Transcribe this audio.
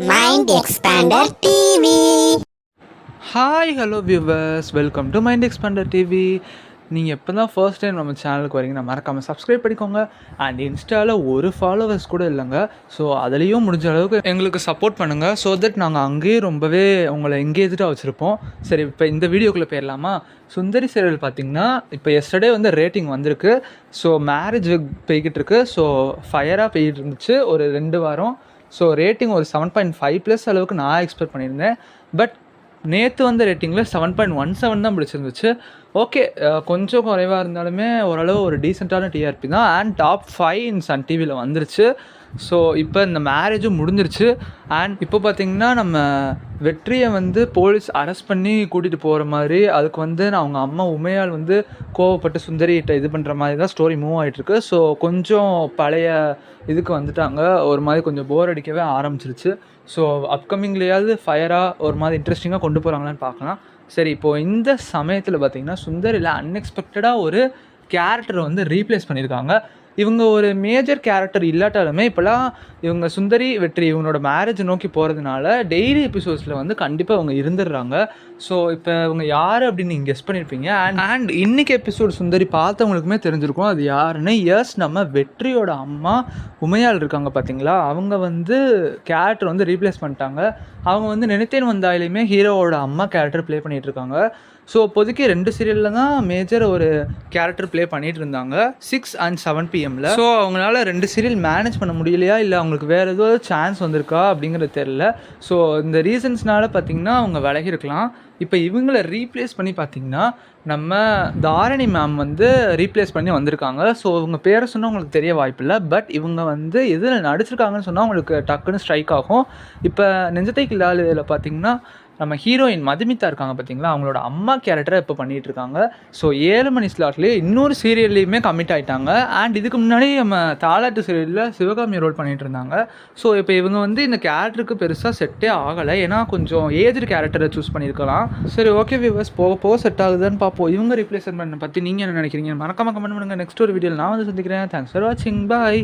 Mind Expander TV. Hi hello viewers, welcome to Mind Expander TV. நீங்கள் எப்போ தான் first time நம்ம சேனலுக்கு வரீங்கன்னா மறக்காமல் சப்ஸ்கிரைப் பண்ணிக்கோங்க. அண்ட் இன்ஸ்டாவில் ஒரு ஃபாலோவர்ஸ் கூட இல்லைங்க. ஸோ அதுலேயும் முடிஞ்ச அளவுக்கு எங்களுக்கு சப்போர்ட் பண்ணுங்கள். ஸோ தட் நாங்கள் அங்கேயே ரொம்பவே உங்களை எங்கேஜாக வச்சுருப்போம். சரி, இப்போ இந்த வீடியோக்குள்ளே போயிடலாமா? சுந்தரி சீரியல் பார்த்திங்கன்னா இப்போ எஸ்டர்டே வந்து ரேட்டிங் வந்திருக்கு. ஸோ மேரேஜ் போய்கிட்டு இருக்கு. ஸோ ஃபயராக போய்கிட்டு இருந்துச்சு ஒரு 2 வாரம். ஸோ ரேட்டிங் ஒரு 7.5+ அளவுக்கு நான் எக்ஸ்பெக்ட் பண்ணியிருந்தேன். பட் நேற்று வந்த ரேட்டிங்கில் 7.17 தான் பிடிச்சிருந்துச்சு. ஓகே, கொஞ்சம் குறைவாக இருந்தாலுமே ஓரளவு ஒரு டீசெண்டான டிஆர்பி தான். அண்ட் டாப் 5 இன் சன் டிவியில் வந்துருச்சு. ஸோ இப்போ இந்த மேரேஜும் முடிஞ்சிருச்சு. அண்ட் இப்போ பார்த்திங்கன்னா நம்ம வெற்றியை வந்து போலீஸ் அரெஸ்ட் பண்ணி கூட்டிகிட்டு போகிற மாதிரி, அதுக்கு வந்து அவங்க அம்மா உமையால் வந்து கோவப்பட்டு சுந்தரிகிட்ட இது பண்ணுற மாதிரி தான் ஸ்டோரி மூவ் ஆகிட்டுருக்கு. ஸோ கொஞ்சம் பழைய இதுக்கு வந்துட்டாங்க. ஒரு மாதிரி கொஞ்சம் போர் அடிக்கவே ஆரம்பிச்சிருச்சு. ஸோ அப்கமிங்லேயாவது ஃபயராக ஒரு மாதிரி இன்ட்ரெஸ்டிங்காக கொண்டு போகிறாங்களான்னு பார்க்கலாம். சரி, இப்போது இந்த சமயத்தில் பார்த்திங்கன்னா சுந்தரியில் அன்எக்ஸ்பெக்டடாக ஒரு கேரக்டரை வந்து ரீப்ளேஸ் பண்ணியிருக்காங்க. இவங்க ஒரு மேஜர் கேரக்டர் இல்லாட்டாலுமே இப்போலாம் இவங்க சுந்தரி வெற்றி இவங்களோட மேரேஜ் நோக்கி போகிறதுனால டெய்லி எபிசோட்ஸில் வந்து கண்டிப்பாக அவங்க இருந்துடுறாங்க. ஸோ இப்போ இவங்க யார் அப்படின்னு நீங்கள் கெஸ் பண்ணியிருப்பீங்க. அண்ட் இன்றைக்கி எபிசோட் சுந்தரி பார்த்தவங்களுக்குமே தெரிஞ்சிருக்கும் அது யாருன்னு. நம்ம வெற்றியோட அம்மா உமையால் இருக்காங்க பார்த்தீங்களா, அவங்க வந்து கேரக்டர் வந்து ரீப்ளேஸ் பண்ணிட்டாங்க. அவங்க வந்து நினைத்தேன் வந்தாலுமே ஹீரோவோட அம்மா கேரக்டர் ப்ளே பண்ணிகிட்ருக்காங்க. ஸோ இப்போதைக்கு 2 சீரியலில் தான் மேஜர் ஒரு கேரக்டர் ப்ளே பண்ணிகிட்டு இருந்தாங்க, 6 and 7 PM. ஸோ அவங்களால 2 சீரியல் மேனேஜ் பண்ண முடியலையா, இல்லை அவங்களுக்கு வேறு ஏதோ சான்ஸ் வந்திருக்கா அப்படிங்கிறது தெரில. ஸோ இந்த ரீசன்ஸ்னால பார்த்திங்கன்னா அவங்க விலகிருக்கலாம். இப்போ இவங்களை ரீப்ளேஸ் பண்ணி பார்த்திங்கன்னா நம்ம தாரணி மேம் வந்து ரீப்ளேஸ் பண்ணி வந்திருக்காங்க. ஸோ இவங்க பேரை சொன்னால் உங்களுக்கு தெரிய வாய்ப்பில்லை. பட் இவங்க வந்து எதில் நடிச்சிருக்காங்கன்னு சொன்னால் உங்களுக்கு டக்குன்னு ஸ்ட்ரைக் ஆகும். இப்போ நெஞ்சத்தை கில்லால் இதில் பார்த்திங்கன்னா நம்ம ஹீரோயின் மதுமிதா இருக்காங்க பார்த்தீங்களா, அவங்களோட அம்மா கேரக்டரை இப்போ பண்ணிகிட்ருக்காங்க. ஸோ 7 மணி ஸ்லாட்லேயே இன்னொரு சீரியல்லையுமே கமிட் ஆகிட்டாங்க. அண்ட் இதுக்கு முன்னாடி நம்ம தாலாட்டு சீரியலில் சிவகாமி ரோல் பண்ணிகிட்டு இருந்தாங்க. ஸோ இப்போ இவங்க வந்து இந்த கேரக்டருக்கு பெருசாக செட்டே ஆகலை, ஏன்னா கொஞ்சம் ஏஜ்டு கேரக்டரை சூஸ் பண்ணியிருக்கலாம். சரி, ஓகே வியூவர்ஸ், போக செட் ஆகுதுன்னு பார்ப்போம். இவங்க ரீப்ளேஸ்மெண்ட் பற்றி நீங்கள் என்ன நினைக்கிறீங்க? மறக்காம கமெண்ட் பண்ணுங்கள். நெக்ஸ்ட் ஒரு வீடியோவில் நான் வந்து சந்திக்கிறேன். தேங்க்ஸ் ஃபார் வாட்சிங். பாய்.